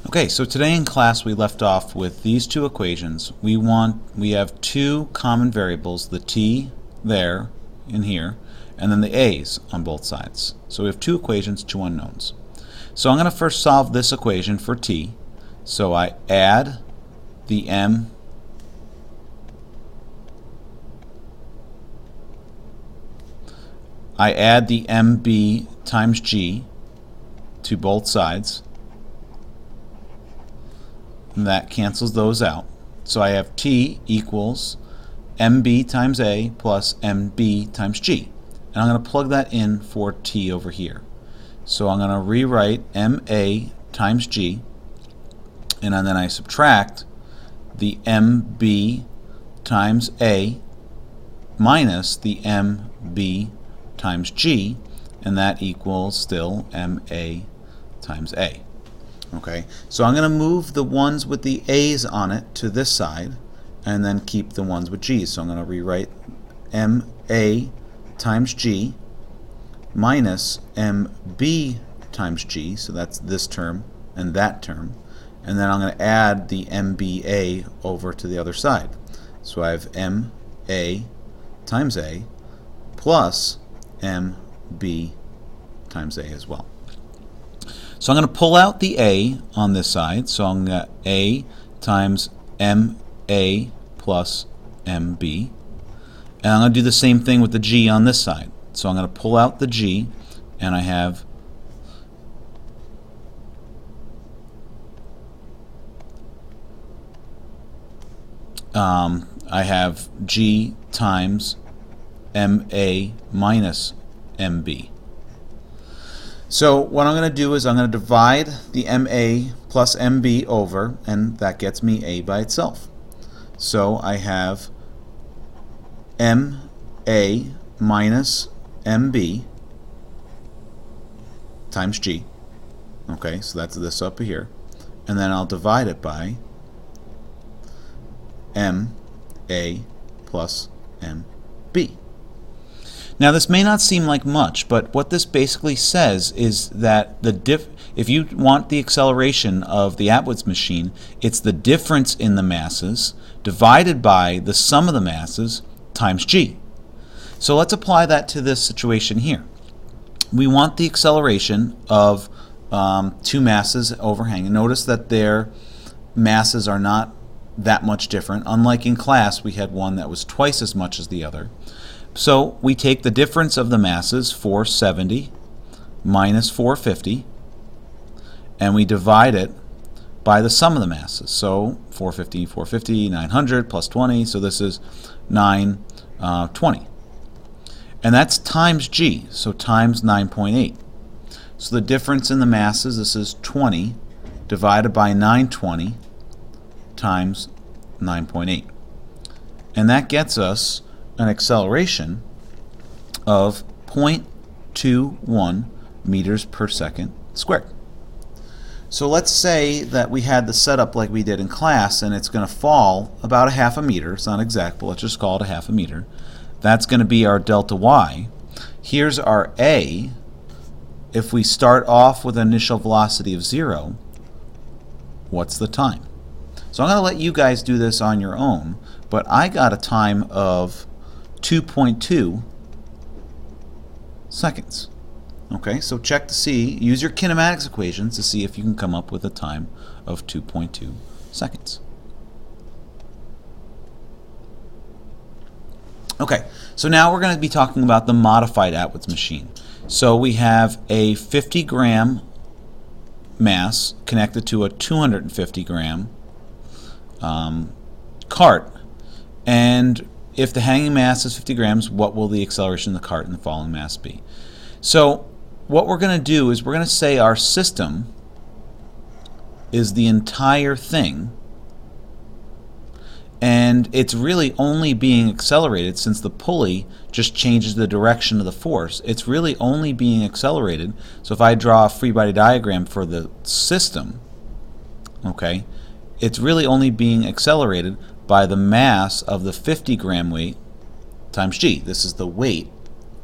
Okay, so today in class we left off with these two equations. We have two common variables, the t there in here, and then the a's on both sides. So we have two equations, two unknowns. So I'm going to first solve this equation for t. So I add the m mb times g to both sides. And that cancels those out. So I have t equals mb times a plus mb times g. And I'm going to plug that in for t over here. So I'm going to rewrite ma times g, and then I subtract the mb times a minus the mb times g, and that equals still ma times a. Okay, so I'm going to move the ones with the a's on it to this side and then keep the ones with g's. So I'm going to rewrite ma times g minus mb times g, so that's this term and that term, and then I'm going to add the mba over to the other side. So I have ma times a plus mb times a as well. So I'm going to pull out the a on this side, so I'm going to a times ma plus mb, and I'm going to do the same thing with the g on this side. So I'm going to pull out the g, and I have g times ma minus mb. So what I'm going to do is I'm going to divide the ma plus mb over, and that gets me a by itself. So I have ma minus mb times g. Okay, so that's this up here. And then I'll divide it by ma plus mb. Now this may not seem like much, but what this basically says is that if you want the acceleration of the Atwoods machine, it's the difference in the masses divided by the sum of the masses times g. So let's apply that to this situation here. We want the acceleration of two masses overhanging. Notice that their masses are not that much different. Unlike in class, we had one that was twice as much as the other. So we take the difference of the masses, 470 minus 450, and we divide it by the sum of the masses. So 450, 900 plus 20, so this is 920. And that's times g, so times 9.8. So the difference in the masses, this is 20 divided by 920 times 9.8. And that gets us an acceleration of 0.21 meters per second squared. So let's say that we had the setup like we did in class, and it's going to fall about a half a meter. It's not exact, but let's just call it a half a meter. That's going to be our delta y. Here's our a. If we start off with an initial velocity of 0, what's the time? So I'm going to let you guys do this on your own, but I got a time of 2.2 seconds. Okay, so check to see, use your kinematics equations to see if you can come up with a time of 2.2 seconds. Okay, so now we're going to be talking about the modified Atwoods machine. So we have a 50-gram mass connected to a 250-gram cart, and if the hanging mass is 50 grams, what will the acceleration of the cart and the falling mass be? So what we're going to do is we're going to say our system is the entire thing, and it's really only being accelerated since the pulley just changes the direction of the force. It's really only being accelerated. So if I draw a Freebody diagram for the system, okay, it's really only being accelerated by the mass of the 50-gram weight times g. This is the weight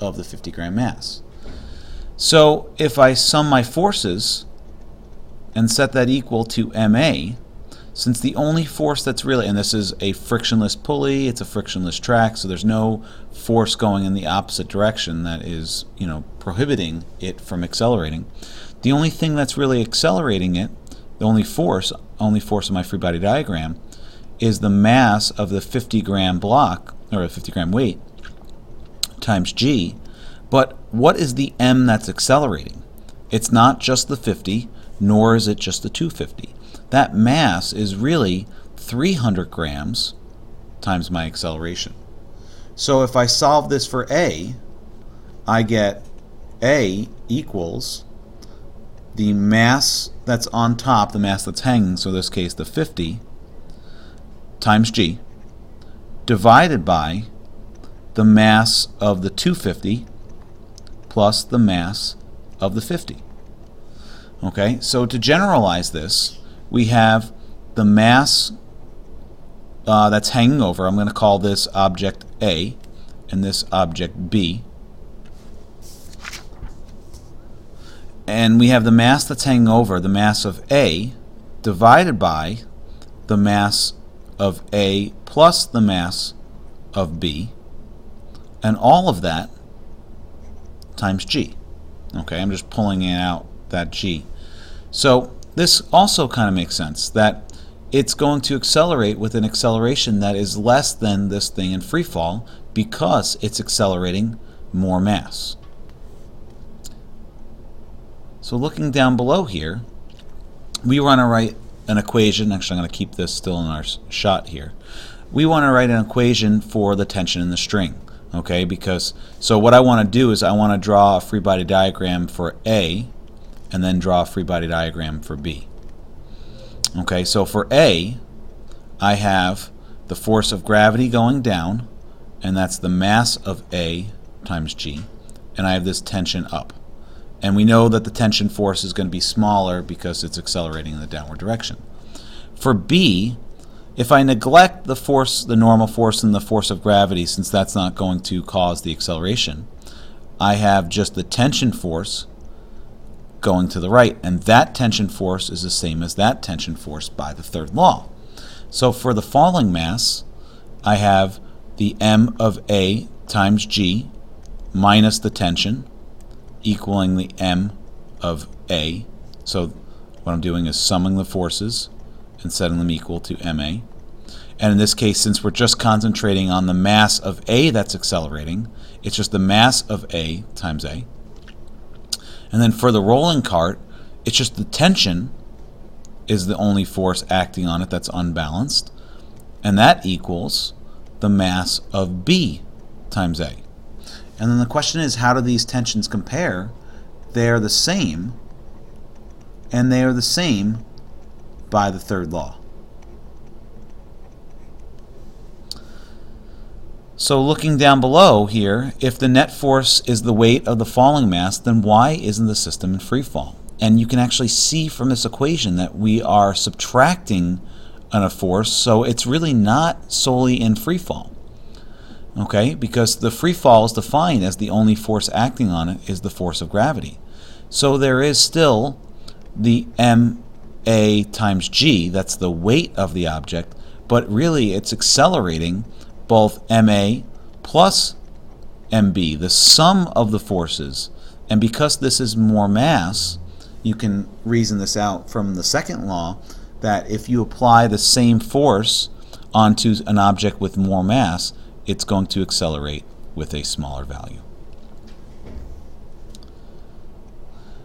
of the 50-gram mass. So if I sum my forces and set that equal to MA, since the only force that's really, and this is a frictionless pulley, it's a frictionless track, so there's no force going in the opposite direction that is, prohibiting it from accelerating. The only thing that's really accelerating it, the only force in my free body diagram, is the mass of the 50-gram block, or a 50-gram weight, times g. But what is the m that's accelerating? It's not just the 50, nor is it just the 250. That mass is really 300 grams times my acceleration. So if I solve this for A, I get A equals the mass that's on top, the mass that's hanging, so in this case the 50, times g, divided by the mass of the 250 plus the mass of the 50. Okay, so to generalize this, we have the mass that's hanging over. I'm going to call this object A and this object B. And we have the mass that's hanging over, the mass of A, divided by the mass of A plus the mass of B, and all of that times G. Okay, I'm just pulling it out, that G. So this also kind of makes sense, that it's going to accelerate with an acceleration that is less than this thing in free fall because it's accelerating more mass. So looking down below here, we want to write an equation. Actually, I'm going to keep this still in our shot here. We want to write an equation for the tension in the string. Okay, so what I want to do is I want to draw a free body diagram for A and then draw a free body diagram for B. Okay, so for A, I have the force of gravity going down, and that's the mass of A times G, and I have this tension up. And we know that the tension force is going to be smaller because it's accelerating in the downward direction. For B, if I neglect the force, the normal force and the force of gravity, since that's not going to cause the acceleration, I have just the tension force going to the right, and that tension force is the same as that tension force by the third law. So for the falling mass, I have the m of A times G minus the tension equaling the m of A. So what I'm doing is summing the forces and setting them equal to MA. And in this case, since we're just concentrating on the mass of A that's accelerating, it's just the mass of A times A. And then for the rolling cart, it's just the tension is the only force acting on it that's unbalanced, and that equals the mass of B times A. And then the question is, how do these tensions compare? They are the same, and they are the same by the third law. So looking down below here, if the net force is the weight of the falling mass, then why isn't the system in free fall? And you can actually see from this equation that we are subtracting a force, so it's really not solely in free fall. Okay, because the free fall is defined as the only force acting on it is the force of gravity. So there is still the ma times g, that's the weight of the object, but really it's accelerating both ma plus mb, the sum of the forces. And because this is more mass, you can reason this out from the second law, that if you apply the same force onto an object with more mass, it's going to accelerate with a smaller value.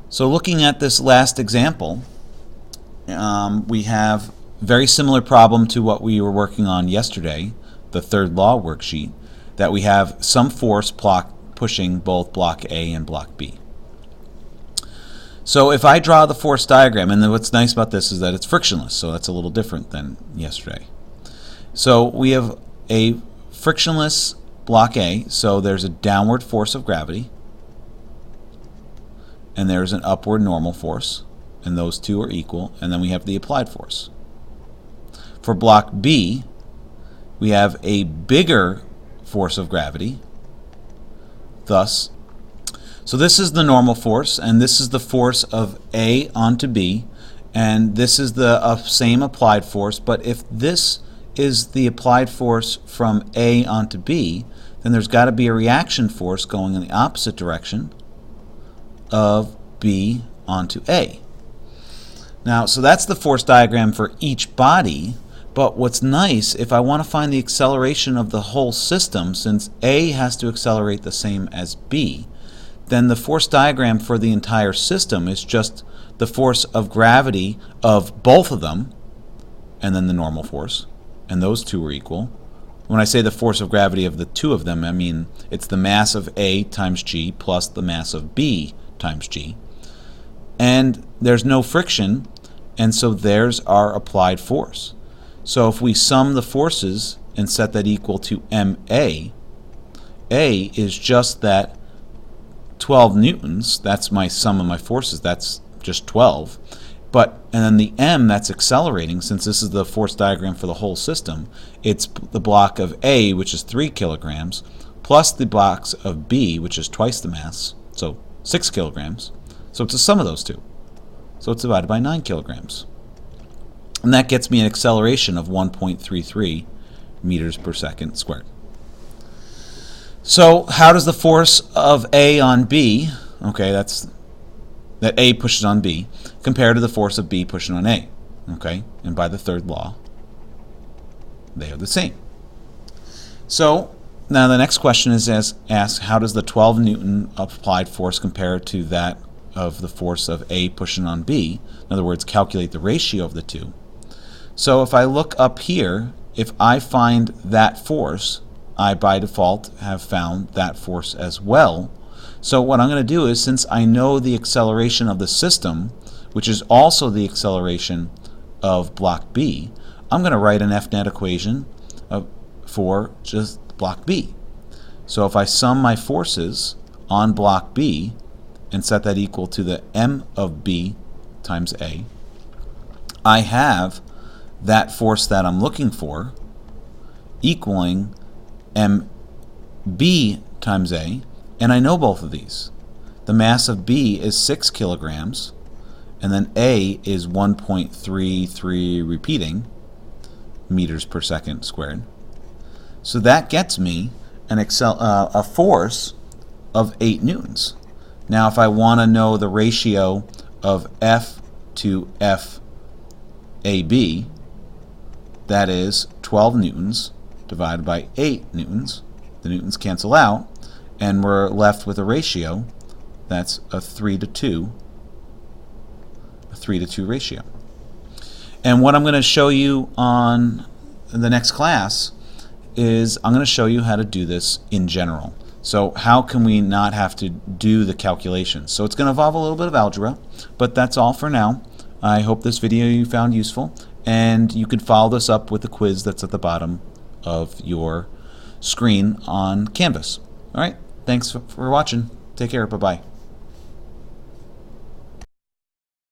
So looking at this last example, we have a very similar problem to what we were working on yesterday, the third law worksheet, that we have some force pushing both block A and block B. So if I draw the force diagram, and then what's nice about this is that it's frictionless, so that's a little different than yesterday. So we have a frictionless block A, so there's a downward force of gravity, and there's an upward normal force, and those two are equal, and then we have the applied force. For block B, we have a bigger force of gravity, thus, so this is the normal force, and this is the force of A onto B, and this is the same applied force, but if this is the applied force from A onto B, then there's got to be a reaction force going in the opposite direction of B onto A. Now, so that's the force diagram for each body, but what's nice, if I want to find the acceleration of the whole system, since A has to accelerate the same as B, then the force diagram for the entire system is just the force of gravity of both of them, and then the normal force, and those two are equal. When I say the force of gravity of the two of them, I mean it's the mass of A times G plus the mass of B times G. And there's no friction, and so there's our applied force. So if we sum the forces and set that equal to MA, A is just that 12 newtons, that's my sum of my forces, that's just 12. And then the M, that's accelerating, since this is the force diagram for the whole system, it's the block of A, which is 3 kilograms, plus the blocks of B, which is twice the mass, so 6 kilograms. So it's a sum of those two. So it's divided by 9 kilograms. And that gets me an acceleration of 1.33 meters per second squared. So how does the force of A on B, okay, that's that A pushes on B, compare to the force of B pushing on A? Okay, and by the third law, they are the same. So now the next question is asked, how does the 12 Newton applied force compare to that of the force of A pushing on B? In other words, calculate the ratio of the two. So if I look up here, if I find that force, I by default have found that force as well. So what I'm going to do is, since I know the acceleration of the system, which is also the acceleration of block B, I'm going to write an F-net equation for just block B. So if I sum my forces on block B and set that equal to the M of B times A, I have that force that I'm looking for equaling MB times A, and I know both of these. The mass of B is 6 kilograms, and then A is 1.33 repeating meters per second squared. So that gets me a force of 8 newtons. Now if I want to know the ratio of F to FAB, that is 12 newtons divided by 8 newtons. The newtons cancel out, and we're left with a ratio that's a 3 to 2 ratio. And what I'm going to show you on the next class is I'm going to show you how to do this in general. So how can we not have to do the calculations? So it's going to involve a little bit of algebra, but that's all for now. I hope this video you found useful, and you could follow this up with the quiz that's at the bottom of your screen on Canvas. All right, thanks for watching. Take care. Bye-bye.